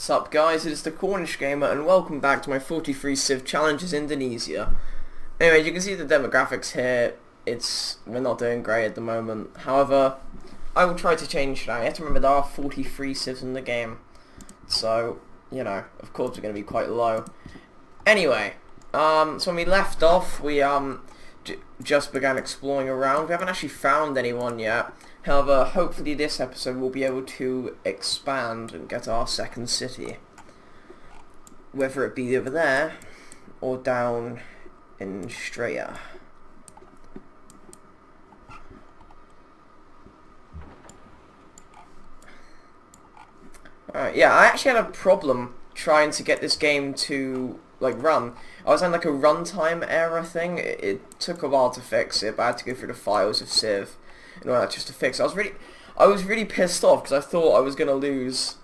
What's up guys, it is TheCornishGamer and welcome back to my 43 Civ Challenges Indonesia. Anyway, you can see the demographics here. We're not doing great at the moment. However, I will try to change that. You have to remember there are 43 Civs in the game. So, you know, of course we're going to be quite low. Anyway, so when we left off, we just began exploring around. We haven't actually found anyone yet. However, hopefully this episode we'll be able to expand and get our second city. Whether it be over there or down in Straya. Alright, yeah, I actually had a problem trying to get this game to run. I was on like a runtime error thing. It took a while to fix it, but I had to go through the files of Civ and all that just to fix it. I was really pissed off because I thought I was gonna lose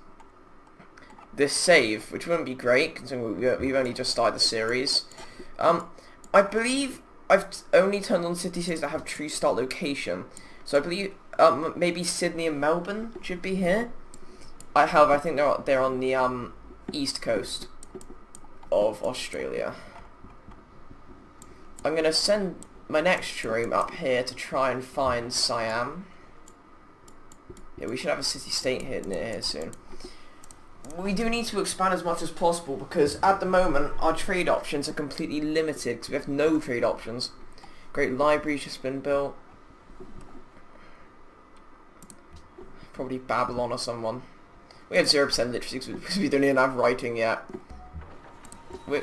this save, which wouldn't be great considering we've only just started the series. I believe I've only turned on city saves that have true start location, so I believe maybe Sydney and Melbourne should be here. However, I think they're on the east coast of Australia. I'm gonna send my next stream up here to try and find Siam. Yeah, we should have a city-state here near here soon. We do need to expand as much as possible because at the moment our trade options are completely limited because we have no trade options. Great library's just been built. Probably Babylon or someone. We have 0% literacy because we don't even have writing yet. We're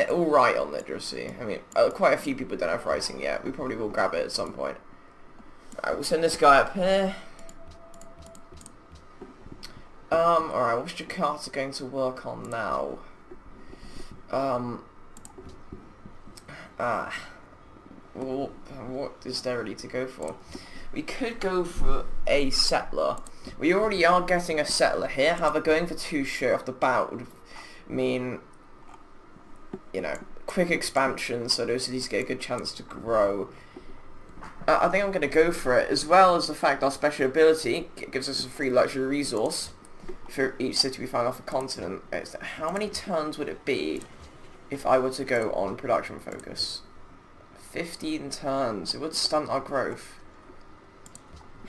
alright on literacy. I mean, quite a few people don't have writing yet. We probably will grab it at some point. Alright, we'll send this guy up here. Alright, what's Jakarta going to work on now? Well, what is there really to go for? We could go for a settler. We already are getting a settler here. However, going for 2 straight off the bat would mean, you know, quick expansion so those cities get a good chance to grow. I think I'm going to go for it, as well as the fact our special ability gives us a free luxury resource for each city we find off a continent. How many turns would it be if I were to go on production focus? 15 turns. It would stunt our growth.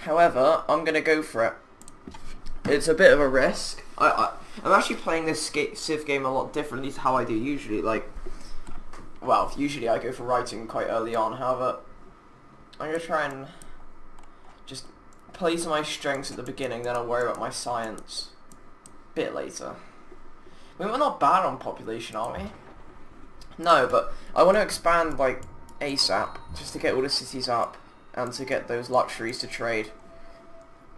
However, I'm going to go for it. It's a bit of a risk. I'm actually playing this Civ game a lot differently to how I do usually. Well, usually I go for writing quite early on. However, I'm going to try and just play to my strengths at the beginning, then I'll worry about my science a bit later. I mean, we're not bad on population, are we? No, but I want to expand, ASAP, just to get all the cities up, and to get those luxuries to trade.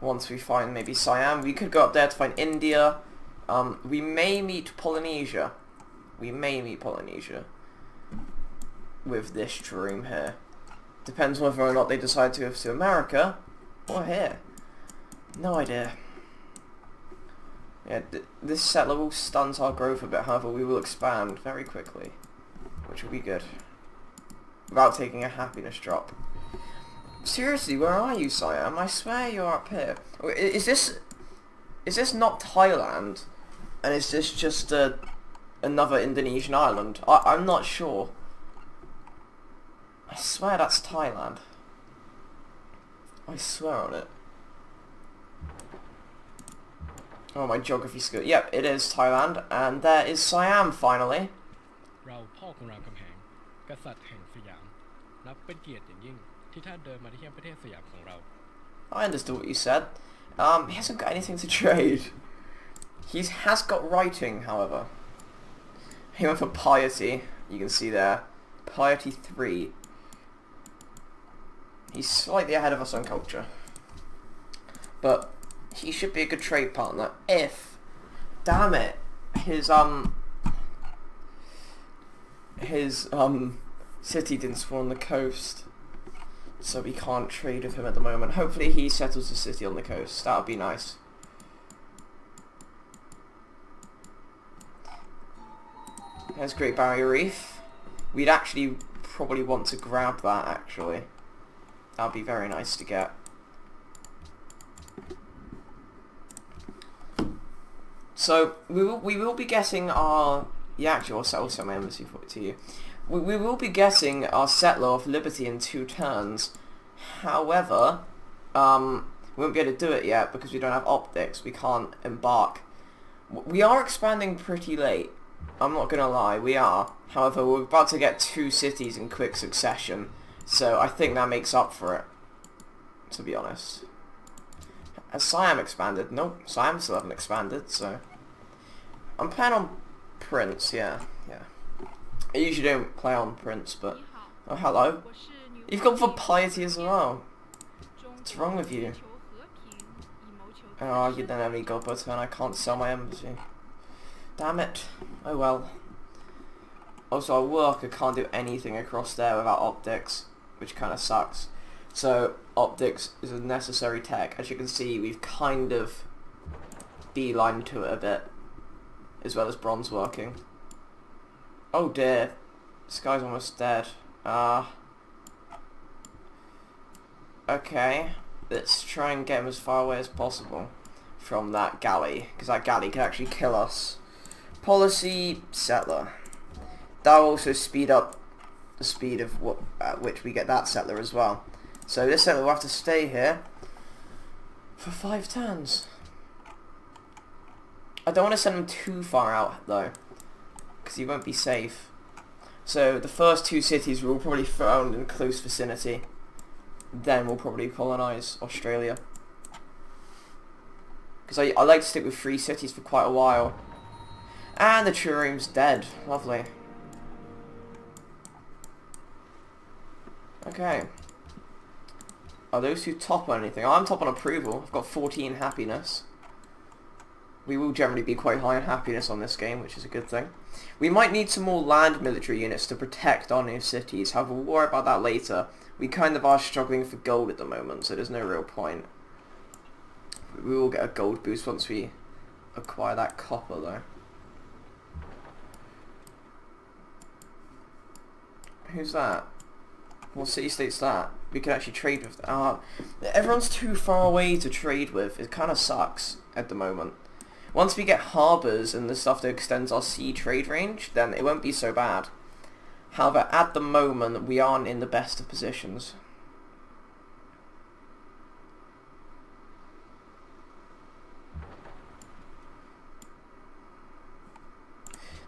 Once we find maybe Siam, we could go up there to find India. We may meet Polynesia. We may meet Polynesia with this dream here. Depends whether or not they decide to go to America or here. No idea. Yeah, this settler will stunt our growth a bit. However, we will expand very quickly, which will be good, without taking a happiness drop. Seriously, where are you, Siam? I swear you're up here. Is this not Thailand? And is this just another Indonesian island? I'm not sure. I swear that's Thailand. I swear on it. Oh, my geography skill. Yep, it is Thailand. And there is Siam, finally. I understood what you said. He hasn't got anything to trade. He has got writing, however. He went for piety. You can see there. Piety 3. He's slightly ahead of us on culture. But he should be a good trade partner if, damn it, his city didn't spawn on the coast. So we can't trade with him at the moment. Hopefully he settles the city on the coast. That would be nice. There's Great Barrier Reef. We'd actually probably want to grab that, actually. That would be very nice to get. So we will be getting our... Yeah, actually, I'll sell my embassy to you. We will be getting our settler of Liberty in 2 turns. However, we won't be able to do it yet because we don't have optics. We can't embark. We are expanding pretty late. I'm not gonna lie, we are. However, we're about to get 2 cities in quick succession, so I think that makes up for it, to be honest. Has Siam expanded? Nope, Siam still haven't expanded, so... I'm playing on Prince, yeah. I usually don't play on Prince, but... Oh, hello. You've gone for piety as well. What's wrong with you? Oh, you don't have any gold butter and I can't sell my embassy. Damn it. Oh well. Also, our worker can't do anything across there without optics, which kind of sucks. So, optics is a necessary tech. As you can see, we've kind of beelined to it a bit, as well as bronze working. Oh dear. This guy's almost dead. Okay. Let's try and get him as far away as possible from that galley, because that galley can actually kill us. Policy settler. That will also speed up the speed of at which we get that settler as well. So this settler will have to stay here for 5 turns. I don't want to send him too far out though, because he won't be safe. So the first 2 cities will probably be found in close vicinity. Then we'll probably colonise Australia. Because I like to stick with 3 cities for quite a while. And the Trireme's dead. Lovely. Okay. Are those 2 top on anything? I'm top on approval. I've got 14 happiness. We will generally be quite high on happiness on this game, which is a good thing. We might need some more land military units to protect our new cities. However, we'll worry about that later. We kind of are struggling for gold at the moment, so there's no real point. We will get a gold boost once we acquire that copper, though. Who's that? What city-state's that? We can actually trade with... everyone's too far away to trade with. It kind of sucks at the moment. Once we get harbours and the stuff that extends our sea trade range, then it won't be so bad. However, at the moment, we aren't in the best of positions.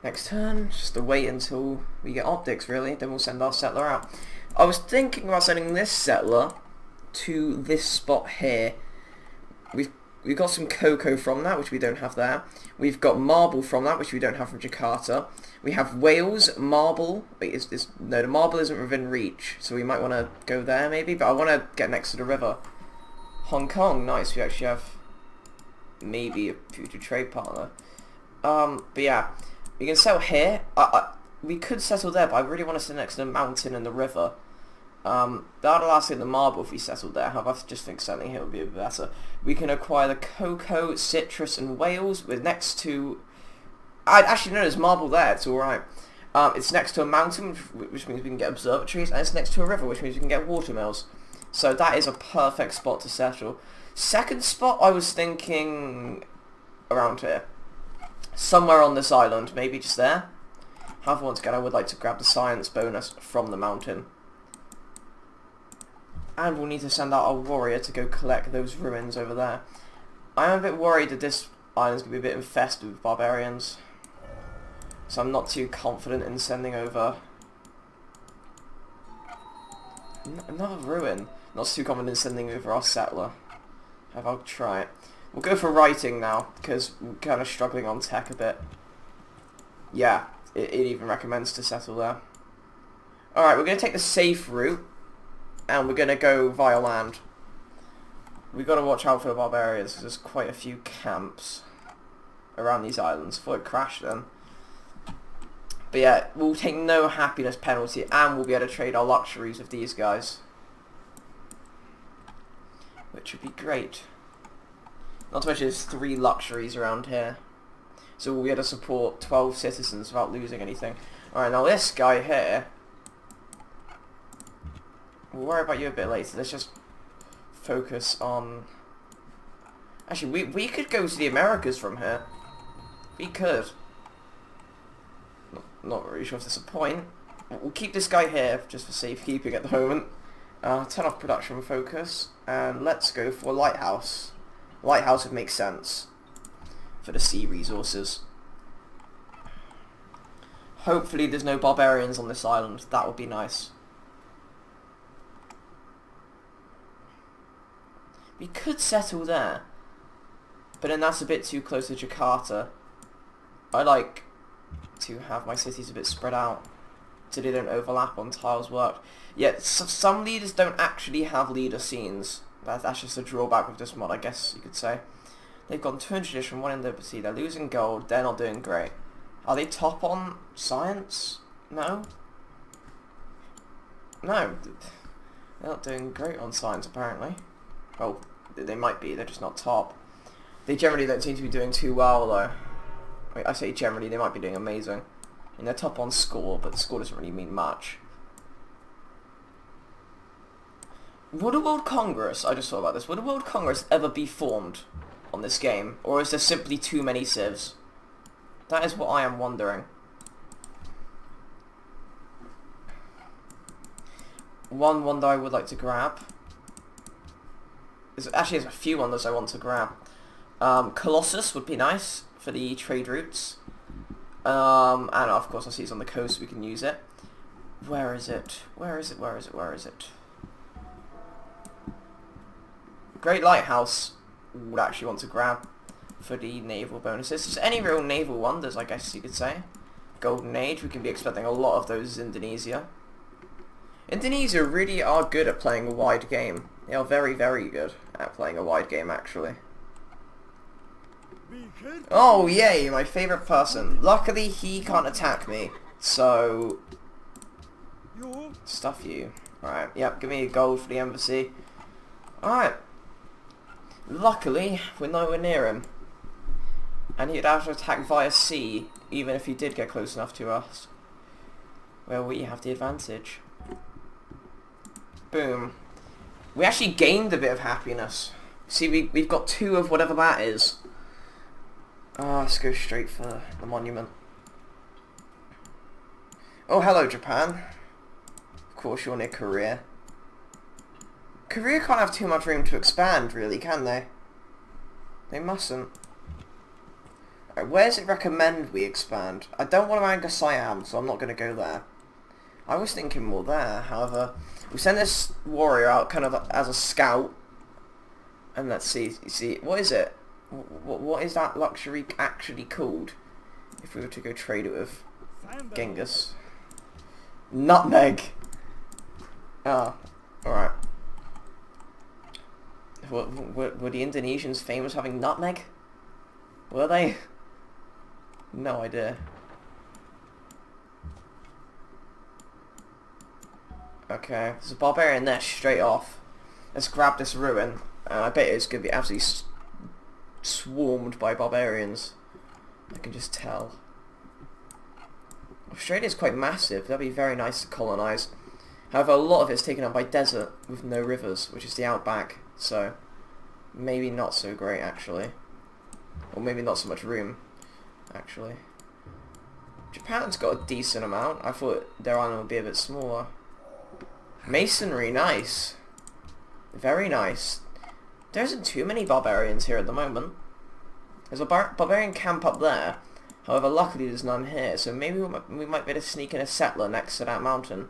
Next turn, just to wait until we get optics, really. Then we'll send our settler out. I was thinking about sending this settler to this spot here. We've got some cocoa from that, which we don't have there. We've got marble from that, which we don't have from Jakarta. We have Wales, marble. Wait, no, the marble isn't within reach, so we might want to go there maybe. But I want to get next to the river. Hong Kong, nice. We actually have maybe a future trade partner. But yeah, we can settle here. We could settle there, but I really want to sit next to the mountain and the river. That'll allow us to get the marble if we settled there. However, I just think settling here would be a bit better. We can acquire the cocoa, citrus, and Wales. We're next to... Actually, no, there's marble there. It's alright. It's next to a mountain, which means we can get observatories, and it's next to a river, which means we can get watermills. So that is a perfect spot to settle. Second spot, I was thinking around here. Somewhere on this island, maybe just there. However, once again, I would like to grab the science bonus from the mountain. And we'll need to send out our warrior to go collect those ruins over there. I am a bit worried that this island's going to be a bit infested with barbarians. So I'm not too confident in sending over... Another ruin. Not too confident in sending over our settler. I'll try it. We'll go for writing now, because we're kind of struggling on tech a bit. Yeah, it even recommends to settle there. Alright, we're going to take the safe route. And we're going to go via land. We've got to watch out for the barbarians, because there's quite a few camps around these islands. Thought it crashed then. But yeah, we'll take no happiness penalty, and we'll be able to trade our luxuries with these guys. Which would be great. Not to mention there's 3 luxuries around here. So we'll be able to support 12 citizens without losing anything. Alright, now this guy here... We'll worry about you a bit later. Let's just focus on... Actually, we could go to the Americas from here. We could. Not really sure if there's a point. We'll keep this guy here just for safekeeping at the moment. Turn off production focus, and let's go for lighthouse. Lighthouse would make sense for the sea resources. Hopefully there's no barbarians on this island. That would be nice. We could settle there, but then that's a bit too close to Jakarta. I like to have my cities a bit spread out so they don't overlap on tiles work. Yeah, some leaders don't actually have leader scenes. That's just a drawback with this mod, I guess you could say. They've gone 200 tradition, 1 in liberty. They're losing gold. They're not doing great. Are they top on science? No? No. They're not doing great on science, apparently. Well, they might be. They're just not top. They generally don't seem to be doing too well, though. I say generally, they might be doing amazing. And they're top on score, but the score doesn't really mean much. Would a World Congress, I just thought about this, would a World Congress ever be formed on this game? Or is there simply too many civs? That is what I am wondering. One wonder I would like to grab. Actually, there's a few wonders I want to grab. Colossus would be nice for the trade routes. And of course I see it's on the coast, so we can use it. Where is it? Where is it? Where is it? Where is it? Great Lighthouse would actually want to grab for the naval bonuses. Just any real naval wonders, I guess you could say. Golden Age, we can be expecting a lot of those in Indonesia. Indonesia really are good at playing a wide game. They are very, very good at playing a wide game, actually. Oh, yay, my favourite person. Luckily, he can't attack me, so... Stuff you. Alright, yep, give me a gold for the embassy. Alright. Luckily, we're nowhere near him. And he'd have to attack via sea, even if he did get close enough to us. Where we have the advantage. Boom. We actually gained a bit of happiness. See, we've got 2 of whatever that is. Let's go straight for the monument. Oh, hello, Japan. Of course, you're near Korea. Korea can't have too much room to expand, really, can they? They mustn't. Right, where does it recommend we expand? I don't want to anger Siam, so I'm not going to go there. I was thinking more there, however, we send this warrior out kind of as a scout. And let's see, what is it? What is that luxury actually called? If we were to go trade it with Genghis. Nutmeg! Ah, alright. Were the Indonesians famous for having nutmeg? Were they? No idea. Okay, there's a barbarian there straight off. Let's grab this ruin. I bet it's going to be absolutely swarmed by barbarians. I can just tell. Australia's quite massive. That'd be very nice to colonise. However, a lot of it's taken up by desert with no rivers, which is the outback. So, maybe not so great, actually. Or maybe not so much room, actually. Japan's got a decent amount. I thought their island would be a bit smaller. Masonry, nice. Very nice. There isn't too many barbarians here at the moment. There's a barbarian camp up there. However, luckily there's none here, so maybe we might be able to sneak in a settler next to that mountain.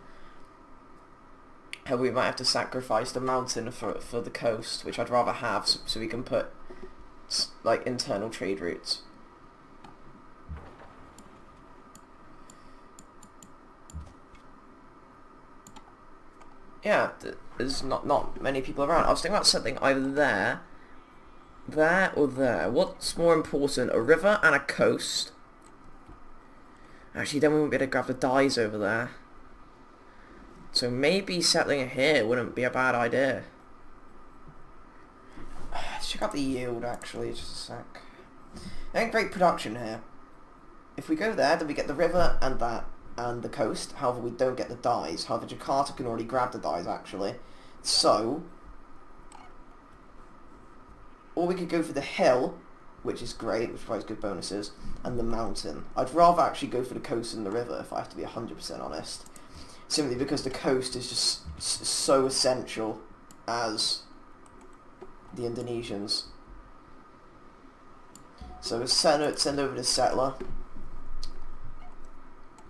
However, we might have to sacrifice the mountain for the coast, which I'd rather have, so we can put, like, internal trade routes. Yeah, there's not many people around. I was thinking about something either there, or there. What's more important, a river and a coast? Actually, then we won't be able to grab the dyes over there. So maybe settling it here wouldn't be a bad idea. Let's check out the yield, actually, just a sec. And great production here. If we go there, then we get the river and that. And the coast. However, we don't get the dyes. However, Jakarta can already grab the dyes, actually. So, or we could go for the hill which is great, which provides good bonuses, and the mountain. I'd rather actually go for the coast than the river, if I have to be 100% honest. Simply because the coast is just so essential as the Indonesians. So let's send over the settler,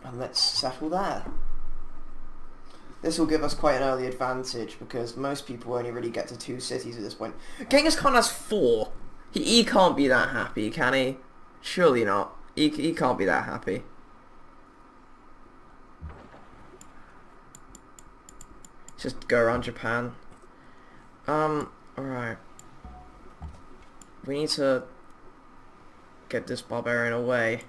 and let's settle there. This will give us quite an early advantage because most people only really get to 2 cities at this point. Genghis Khan has 4. He can't be that happy, can he? Surely not. He can't be that happy. Just go around Japan. Alright. We need to get this barbarian away.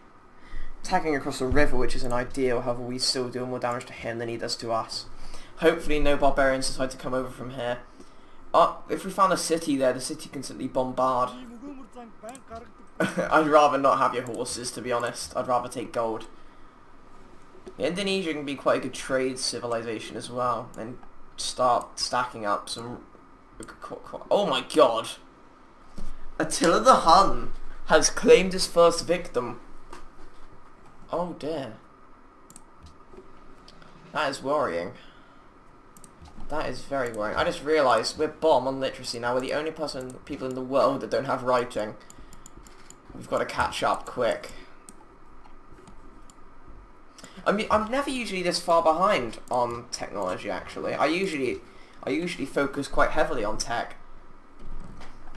Attacking across the river, which isn't ideal, however we still do more damage to him than he does to us. Hopefully no barbarians decide to come over from here. If we found a city there, the city can simply bombard. I'd rather not have your horses, to be honest. I'd rather take gold. Indonesia can be quite a good trade civilization as well, and start stacking up some... Oh my god! Attila the Hun has claimed his first victim. Oh dear. That is worrying. That is very worrying. I just realised we're bomb on literacy now. We're the only people in the world that don't have writing. We've got to catch up quick. I mean, I'm never usually this far behind on technology. Actually, I usually focus quite heavily on tech,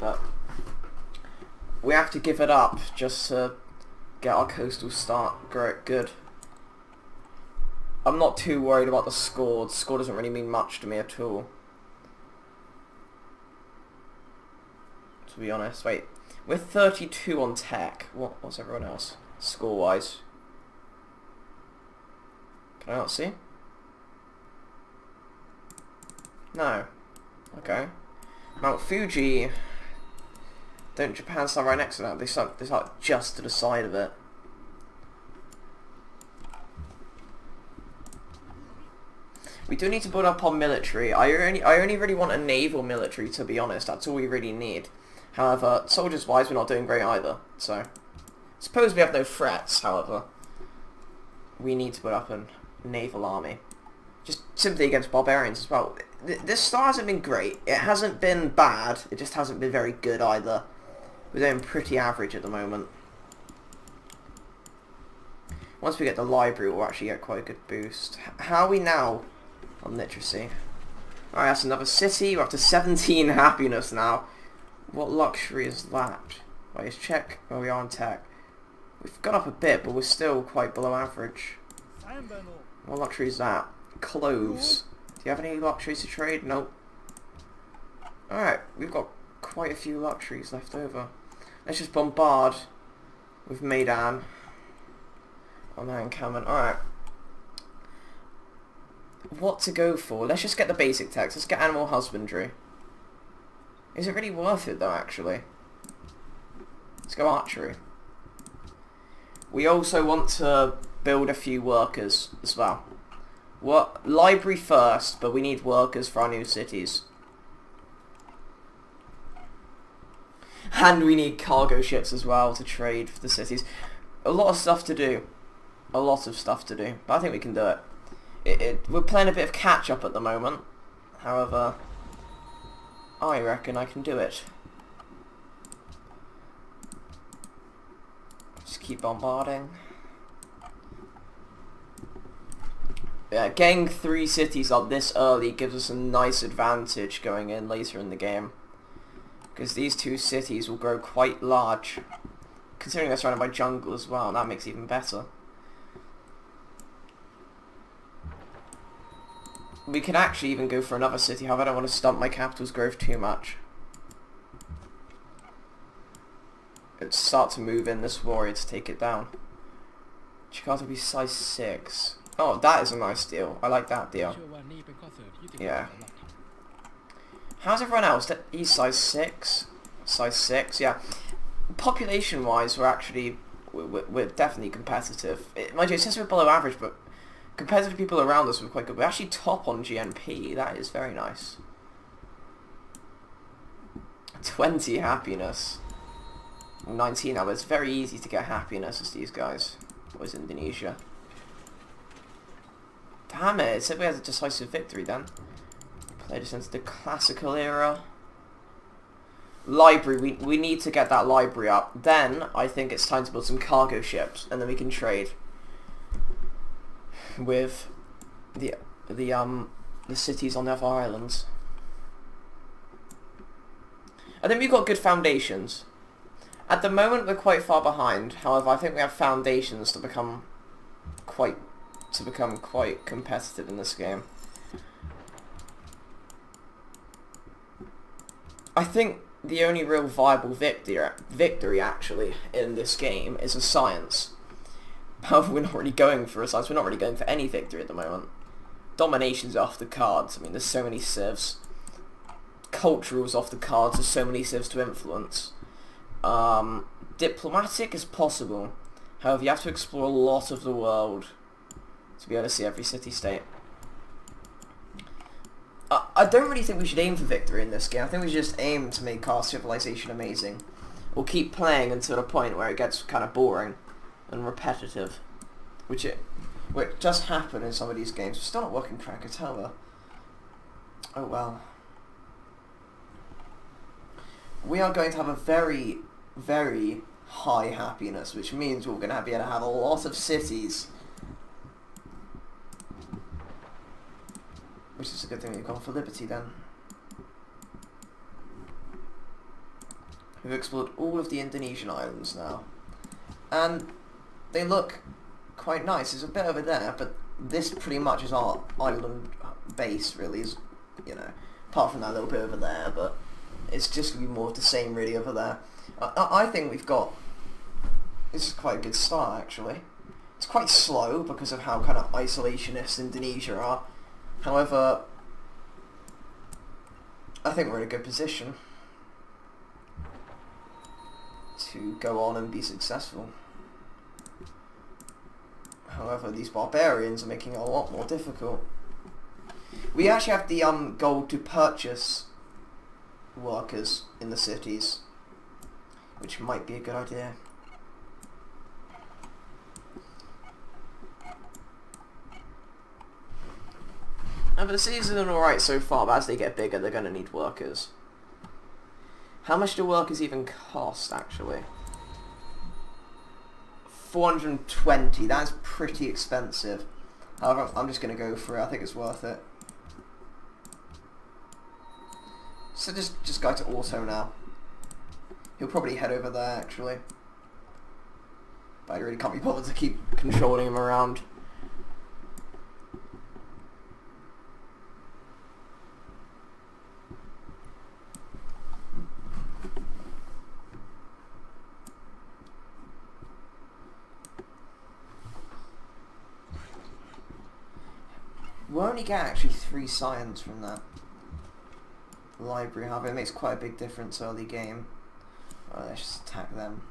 but we have to give it up just to get our coastal start good. I'm not too worried about the score. The score doesn't really mean much to me at all, to be honest. Wait, we're 32 on tech. What's everyone else score-wise? Can I not see? No. Okay. Mount Fuji. Don't Japan stand right next to that? They start just to the side of it. We do need to build up our military. I only really want a naval military, to be honest. That's all we really need. However, soldiers-wise, we're not doing great either. So, suppose we have no threats. However, we need to put up a naval army, just simply against barbarians as well. This star hasn't been great. It hasn't been bad. It just hasn't been very good either. We're doing pretty average at the moment. Once we get the library, we'll actually get quite a good boost. How are we now on literacy? Alright, that's another city. We're up to 17 happiness now. What luxury is that? Wait, let's check where we are on tech. We've gone up a bit, but we're still quite below average. What luxury is that? Clothes. Do you have any luxuries to trade? Nope. Alright, we've got quite a few luxuries left over. Let's just bombard with Maidan on that encampment. Alright. What to go for? Let's just get the basic text. Let's get animal husbandry. Is it really worth it though, actually? Let's go archery. We also want to build a few workers as well. What? Library first, but we need workers for our new cities. And we need cargo ships as well to trade for the cities. A lot of stuff to do. A lot of stuff to do. But I think we can do it. We're playing a bit of catch up at the moment. However, I reckon I can do it. Just keep bombarding. Yeah, getting 3 cities up this early gives us a nice advantage going in later in the game. Because these 2 cities will grow quite large. Considering they're surrounded by jungle as well, that makes it even better. We can actually even go for another city, however I don't want to stunt my capital's growth too much. Let's start to move in this warrior to take it down. Jakarta will be size 6. Oh, that is a nice deal. I like that deal. Yeah. How's everyone else? He's size 6? Size 6, yeah. Population-wise, we're definitely competitive. Mind you, it says we're below average, but compared to the people around us, we're quite good. We're actually top on GNP. That is very nice. 20 happiness. 19 hours. It's very easy to get happiness as these guys. Or is Indonesia? Damn it, it said we had a decisive victory then. Played us into the classical era. Library, we need to get that library up. Then, I think it's time to build some cargo ships, and then we can trade with the cities on the other islands. I think we've got good foundations. At the moment, we're quite far behind. However, I think we have foundations to become quite competitive in this game. I think the only real viable victory actually in this game is a science. However, we're not really going for a science. We're not really going for any victory at the moment. Domination's off the cards. I mean, there's so many civs. Cultural's off the cards. There's so many civs to influence. Diplomatic is possible. However, you have to explore a lot of the world to be able to see every city-state. I don't really think we should aim for victory in this game. I think we should just aim to make our civilization amazing. We'll keep playing until the point where it gets kind of boring and repetitive. Which does happen in some of these games. We're still not working Krakatoa. Oh well. We are going to have a very, very high happiness, which means we're going to be able to have a lot of cities. Which is a good thing we've gone for liberty then. We've explored all of the Indonesian islands now. And they look quite nice. There's a bit over there, but this pretty much is our island base, really. Is, you know, apart from that little bit over there, but it's just going to be more of the same really over there. I think we've got... This is quite a good start, actually. It's quite slow because of how kind of isolationist Indonesia are. However, I think we're in a good position to go on and be successful. However, these barbarians are making it a lot more difficult. We actually have the goal to purchase workers in the cities, which might be a good idea. But the cities are doing alright so far, but as they get bigger, they're going to need workers. How much do workers even cost, actually? 420, that's pretty expensive. However, I'm just going to go for it, I think it's worth it. So just go to auto now. He'll probably head over there, actually. But I really can't be bothered to keep controlling him around. We'll only get actually 3 science from that library, however it makes quite a big difference early game. Alright, let's just attack them.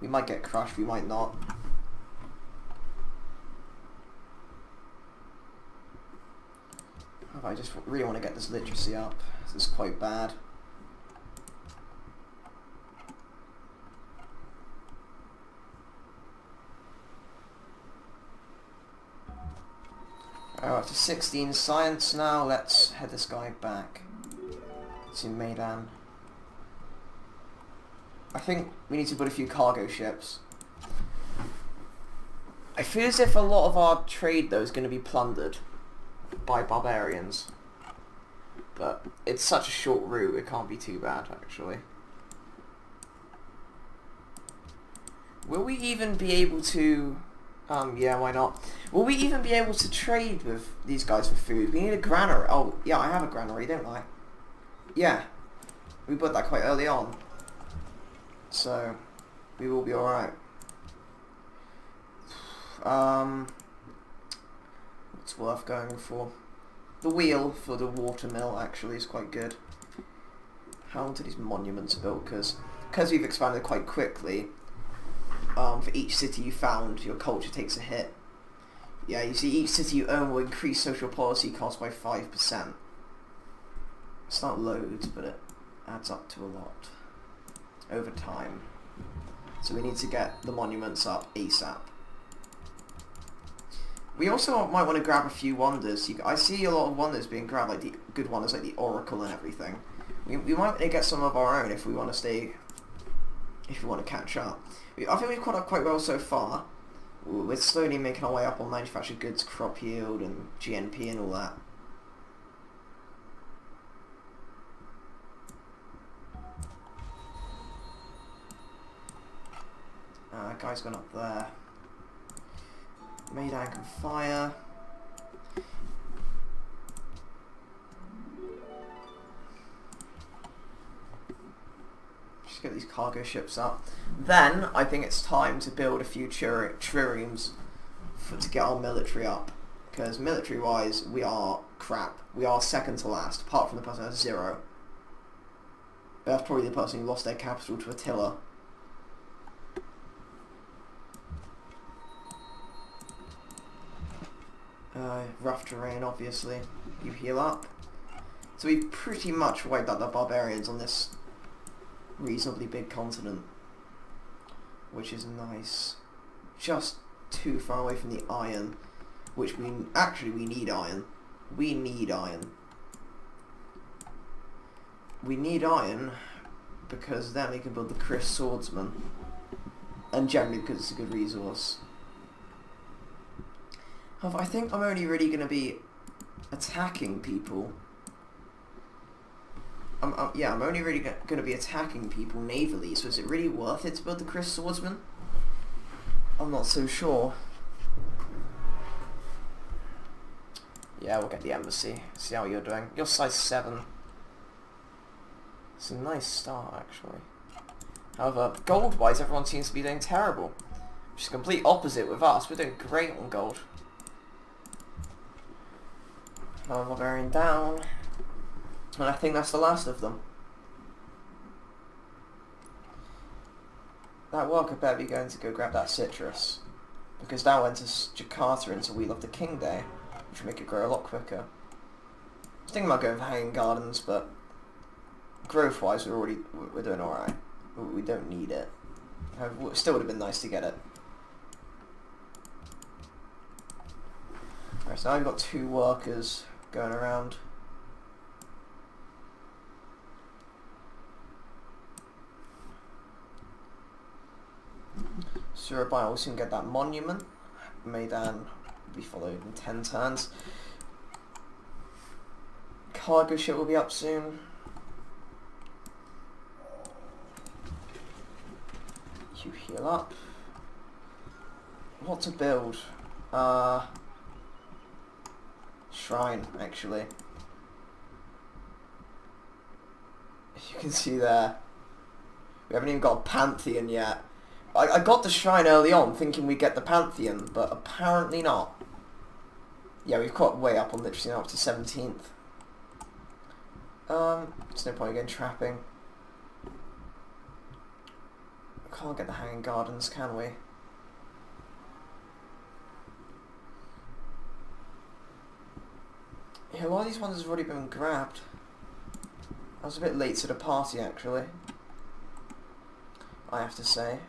We might get crushed, we might not. I just really want to get this literacy up. This is quite bad. Alright, up to 16 science now. Let's head this guy back to Medan. I think we need to build a few cargo ships. I feel as if a lot of our trade though is going to be plundered by barbarians. But it's such a short route, it can't be too bad actually. Will we even be able to... yeah, why not? Will we even be able to trade with these guys for food? We need a granary. Oh, yeah, I have a granary, don't I? Yeah. We built that quite early on. So, we will be alright. What's worth going for? The wheel for the water mill actually is quite good. How long do these monuments built? Because we've expanded quite quickly, for each city you found, your culture takes a hit. Yeah, you see each city you own will increase social policy costs by 5%. It's not loads, but it adds up to a lot. over time. So we need to get the monuments up ASAP. We also might want to grab a few wonders. I see a lot of wonders being grabbed, like the good wonders, like the Oracle and everything. We might want to get some of our own if we want to stay, if we want to catch up. I think we've caught up quite well so far. We're slowly making our way up on manufactured goods, crop yield, and GNP and all that. Guy's gone up there. Maidan can fire. Just get these cargo ships up. Then I think it's time to build a few triremes to get our military up. Because military-wise, we are crap. We are second to last, apart from the person who has 0. That's probably the person who lost their capital to Attila. Rough terrain, obviously. You heal up. So we've pretty much wiped out the barbarians on this reasonably big continent, which is nice. Just too far away from the iron, which we need iron. We need iron. We need iron because then we can build the Chris Swordsman, and generally because it's a good resource. However, I think I'm only really going to be attacking people. Yeah, I'm only really going to be attacking people navally, so is it really worth it to build the Chris Swordsman? I'm not so sure. Yeah, we'll get the embassy. See how you're doing. You're size 7. It's a nice start, actually. However, gold-wise, everyone seems to be doing terrible. Which is the complete opposite with us. We're doing great on gold. Another barbarian down. And I think that's the last of them. That worker better be going to go grab that citrus. Because that went to Jakarta into Wheel of the King Day, which will make it grow a lot quicker. I was thinking about going for Hanging Gardens, but growth-wise we're doing alright. We don't need it. However, it still would have been nice to get it. Alright, so now I've got 2 workers going around. Surabaya will soon get that monument. Maidan will be followed in 10 turns. Cargo ship will be up soon. You heal up. What to build? Shrine, actually. You can see there. We haven't even got a Pantheon yet. I got the shrine early on thinking we'd get the Pantheon, but apparently not. Yeah, we've got way up on literacy now, up to 17th. There's no point again trapping. We can't get the Hanging Gardens, can we? Yeah, a lot of these ones have already been grabbed. I was a bit late to the party, actually. I have to say.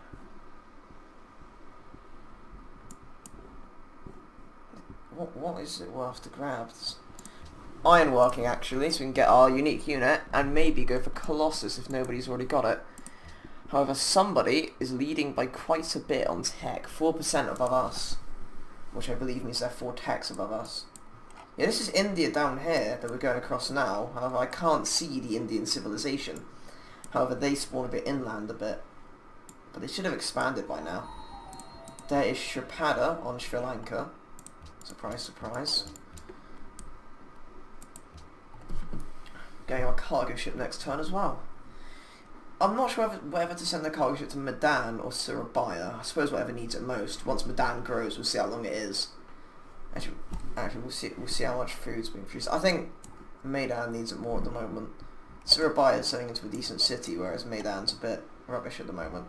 What is it worth to grab? Ironworking, actually, so we can get our unique unit and maybe go for Colossus if nobody's already got it. However, somebody is leading by quite a bit on tech, 4% above us, which I believe means they're 4 techs above us. Yeah, this is India down here that we're going across now. However, I can't see the Indian civilization. However, they spawn a bit inland a bit. But they should have expanded by now. There is Shripada on Sri Lanka. Surprise, surprise. Getting our cargo ship next turn as well. I'm not sure whether to send the cargo ship to Medan or Surabaya. I suppose whatever needs it most. Once Medan grows, we'll see how long it is. Actually, we'll see how much food's being produced. I think Medan needs it more at the moment. Surabaya is turning into a decent city, whereas Medan's a bit rubbish at the moment.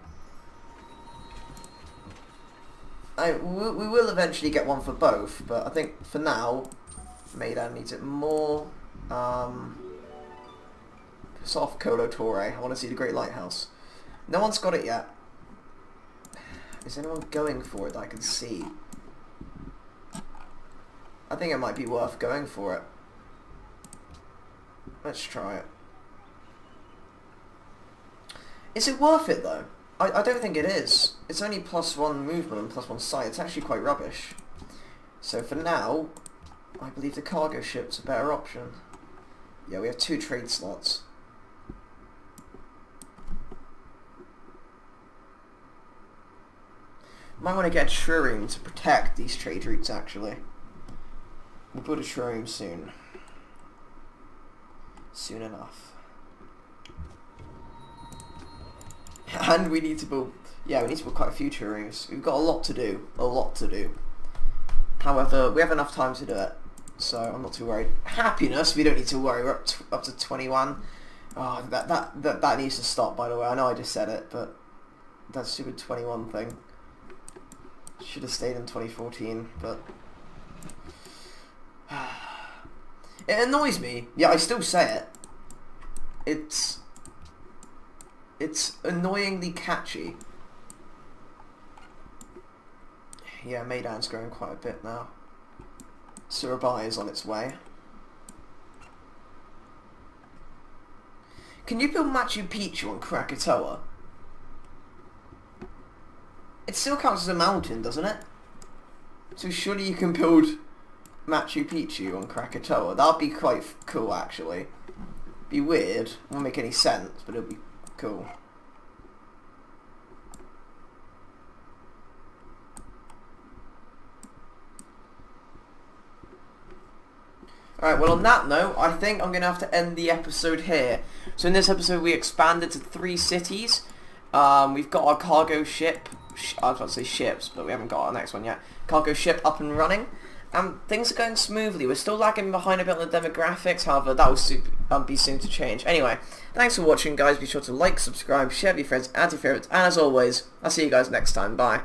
We will eventually get one for both, but I think for now, Medan needs it more. Piss off, Kolo Torre. I want to see the Great Lighthouse. No one's got it yet. Is anyone going for it that I can see? I think it might be worth going for it. Let's try it. Is it worth it though? I don't think it is. It's only +1 movement and +1 sight. It's actually quite rubbish. So for now, I believe the cargo ship's a better option. Yeah, we have 2 trade slots. Might want to get a trireme to protect these trade routes actually. We'll build a trireme soon. Soon enough. And we need to build... Yeah, we need to build quite a few triremes. We've got a lot to do. A lot to do. However, we have enough time to do it. So I'm not too worried. Happiness, we don't need to worry. We're up to 21. Oh, that needs to stop, by the way. I know I just said it, but that stupid 21 thing. Should have stayed in 2014, but... It annoys me. Yeah, I still say it. It's annoyingly catchy. Yeah, Maidan's growing quite a bit now. Surabaya is on its way. Can you build Machu Picchu on Krakatoa? It still counts as a mountain, doesn't it? So surely you can build Machu Picchu on Krakatoa. That'd be quite cool, actually. Be weird. Won't make any sense, but it'll be cool. Alright, well on that note, I think I'm going to have to end the episode here. So in this episode we expanded to 3 cities. We've got our cargo ship, I was about to say ships, but we haven't got our next one yet. Cargo ship up and running. Things are going smoothly. We're still lagging behind a bit on the demographics, however that will be soon to change. Anyway, thanks for watching guys, be sure to like, subscribe, share with your friends, add your favourites, and as always, I'll see you guys next time, bye.